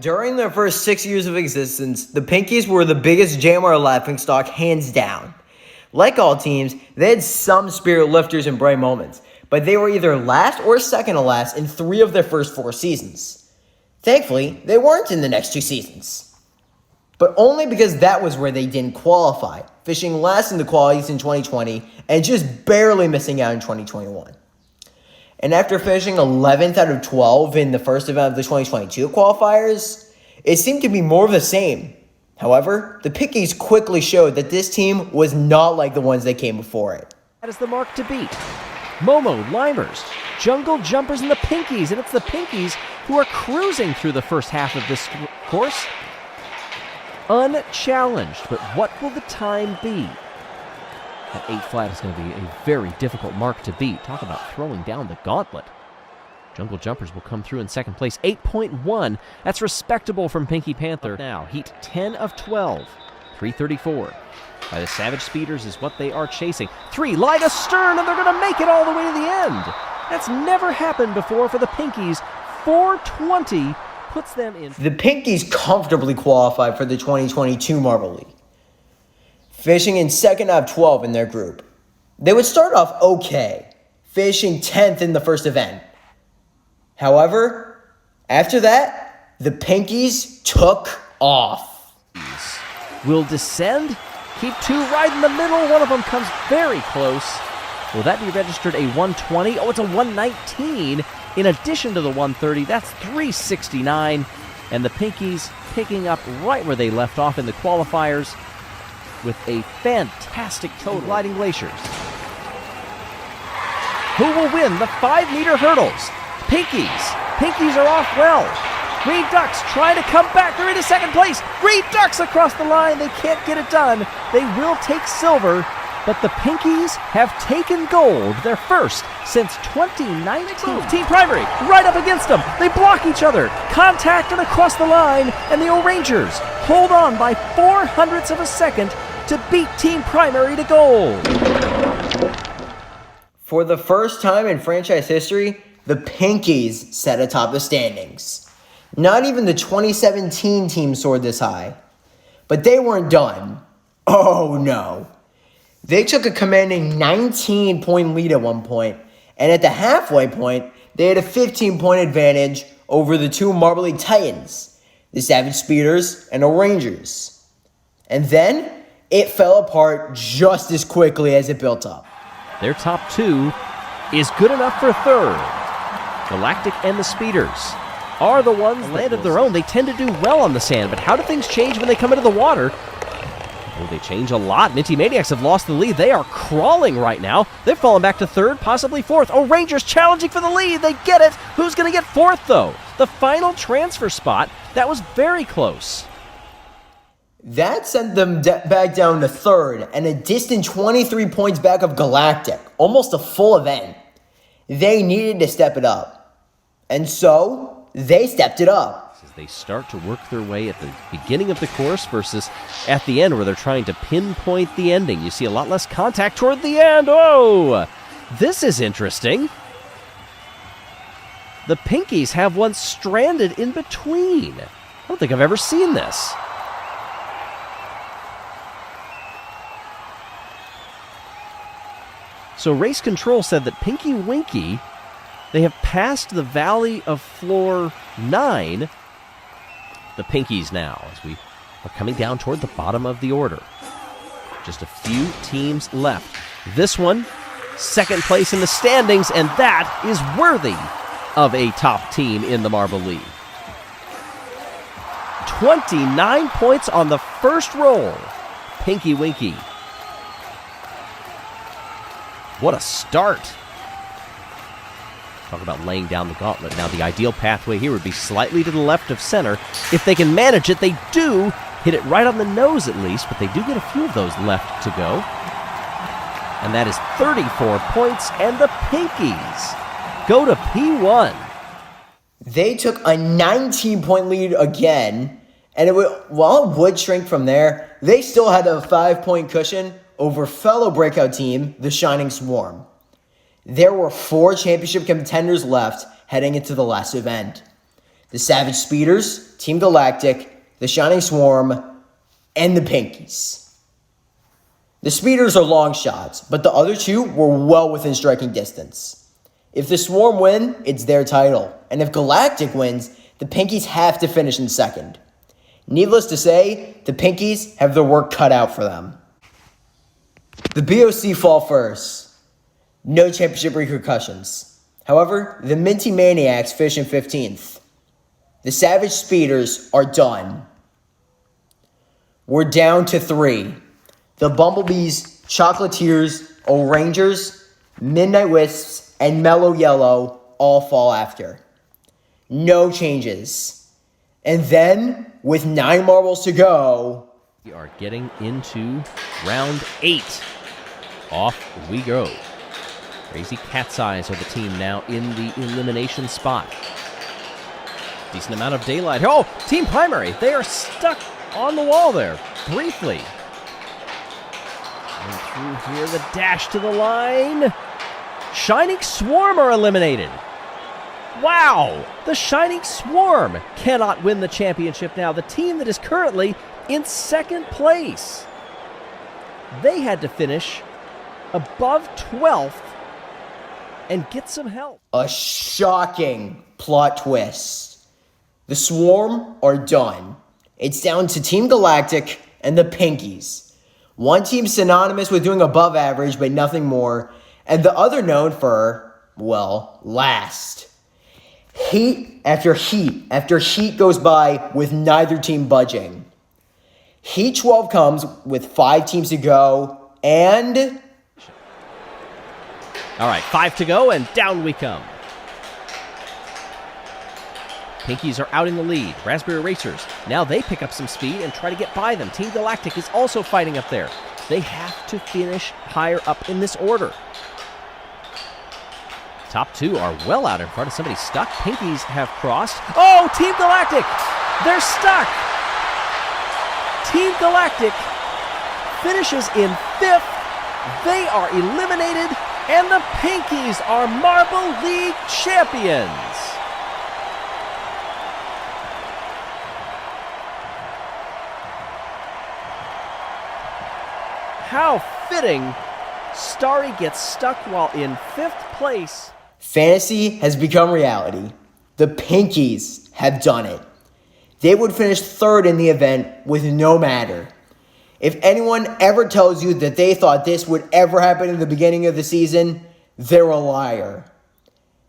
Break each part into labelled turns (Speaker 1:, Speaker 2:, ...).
Speaker 1: During their first 6 years of existence, the Pinkies were the biggest JMR laughingstock hands down. Like all teams, they had some spirit lifters and bright moments, but they were either last or second to last in 3 of their first 4 seasons. Thankfully, they weren't in the next 2 seasons. But only because that was where they didn't qualify, finishing last in the qualies in 2020 and just barely missing out in 2021. And after finishing 11th out of 12 in the first event of the 2022 qualifiers, it seemed to be more of the same. However, the Pinkies quickly showed that this team was not like the ones that came before it.
Speaker 2: That is the mark to beat. Momo, Limers, Jungle Jumpers, and the Pinkies. And it's the Pinkies who are cruising through the first half of this course. Unchallenged, but what will the time be? That 8 flat is going to be a very difficult mark to beat. Talk about throwing down the gauntlet. Jungle Jumpers will come through in second place. 8.1. That's respectable from Pinky Panther. Now, heat 10 of 12. 334. By the Savage Speeders is what they are chasing. 3 light astern, and they're going to make it all the way to the end. That's never happened before for the Pinkies. 420 puts them in.
Speaker 1: The Pinkies comfortably qualified for the 2022 Marble League, finishing in second out of 12 in their group. They would start off okay, finishing 10th in the first event. However, after that, the Pinkies took off.
Speaker 2: Will descend, keep 2 right in the middle. One of them comes very close. Will that be registered a 120? Oh, it's a 119 in addition to the 130. That's 369. And the Pinkies picking up right where they left off in the qualifiers with a fantastic total. Gliding Glaciers. Who will win the 5-meter hurdles? Pinkies. Pinkies are off well. Green Ducks trying to come back. They're into second place. Green Ducks across the line. They can't get it done. They will take silver, but the Pinkies have taken gold, their first since 2019. Team Primary right up against them. They block each other. Contact and across the line, and the O'Rangers hold on by 0.04 of a second to beat Team Primary to gold.
Speaker 1: For the first time in franchise history, the Pinkies sat atop the standings. Not even the 2017 team soared this high. But they weren't done. Oh no. They took a commanding 19-point lead at one point, and at the halfway point, they had a 15-point advantage over the 2 Marble League Titans, the Savage Speeders and O'Rangers. And then, it fell apart just as quickly as it built up.
Speaker 2: Their top 2 is good enough for third. Galactic and the Speeders are the ones that land of their own. They tend to do well on the sand, but how do things change when they come into the water? Oh, they change a lot. Minty Maniacs have lost the lead. They are crawling right now. They've fallen back to third, possibly fourth. Oh, Rangers challenging for the lead. They get it. Who's going to get fourth, though? The final transfer spot. That was very close.
Speaker 1: That sent them back down to third and a distant 23 points back of Galactic, almost a full event. They needed to step it up. And so, they stepped it up.
Speaker 2: As they start to work their way at the beginning of the course versus at the end where they're trying to pinpoint the ending. You see a lot less contact toward the end. Oh, this is interesting. The Pinkies have one stranded in between. I don't think I've ever seen this. So Race Control said that Pinky Winky, they have passed the valley of floor 9. The Pinkies now, as we are coming down toward the bottom of the order. Just a few teams left. This one, second place in the standings, and that is worthy of a top team in the Marble League. 29 points on the first roll. Pinky Winky. What a start. Talk about laying down the gauntlet. Now, the ideal pathway here would be slightly to the left of center. If they can manage it, they do hit it right on the nose at least, but they do get a few of those left to go. And that is 34 points, and the Pinkies go to P1.
Speaker 1: They took a 19-point lead again, and while it would shrink from there, they still had a 5-point cushion over fellow breakout team, the Shining Swarm. There were 4 championship contenders left heading into the last event. The Savage Speeders, Team Galactic, the Shining Swarm, and the Pinkies. The Speeders are long shots, but the other two were well within striking distance. If the Swarm win, it's their title, and if Galactic wins, the Pinkies have to finish in second. Needless to say, the Pinkies have their work cut out for them. The BOC fall first. No championship repercussions. However, the Minty Maniacs finish in 15th. The Savage Speeders are done. We're down to 3. The Bumblebees, Chocolatiers, O'Rangers, Midnight Wisps, and Mellow Yellow all fall after. No changes. And then, with 9 marbles to go,
Speaker 2: we are getting into round 8. Off we go. Crazy Cat's Eyes are the team now in the elimination spot. Decent amount of daylight. Oh, Team Primary, they are stuck on the wall there, briefly. And through here, the dash to the line. Shining Swarm are eliminated. Wow, the Shining Swarm cannot win the championship now. The team that is currently in second place. They had to finish above 12th and get some help.
Speaker 1: A shocking plot twist. The Swarm are done. It's down to Team Galactic and the Pinkies. One team synonymous with doing above average, but nothing more, and the other known for, well, last. Heat after heat after heat goes by with neither team budging. Heat 12 comes with 5 teams to go, and...
Speaker 2: All right, 5 to go, and down we come. Pinkies are out in the lead. Raspberry Racers, now they pick up some speed and try to get by them. Team Galactic is also fighting up there. They have to finish higher up in this order. Top 2 are well out in front of somebody stuck. Pinkies have crossed. Oh, Team Galactic! They're stuck! Team Galactic finishes in 5th. They are eliminated, and the Pinkies are Marble League champions. How fitting. Starry gets stuck while in 5th place.
Speaker 1: Fantasy has become reality. The Pinkies have done it. They would finish 3rd in the event with no matter. If anyone ever tells you that they thought this would ever happen in the beginning of the season, they're a liar.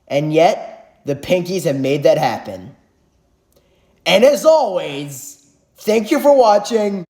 Speaker 1: And yet, the Pinkies have made that happen. And as always, thank you for watching.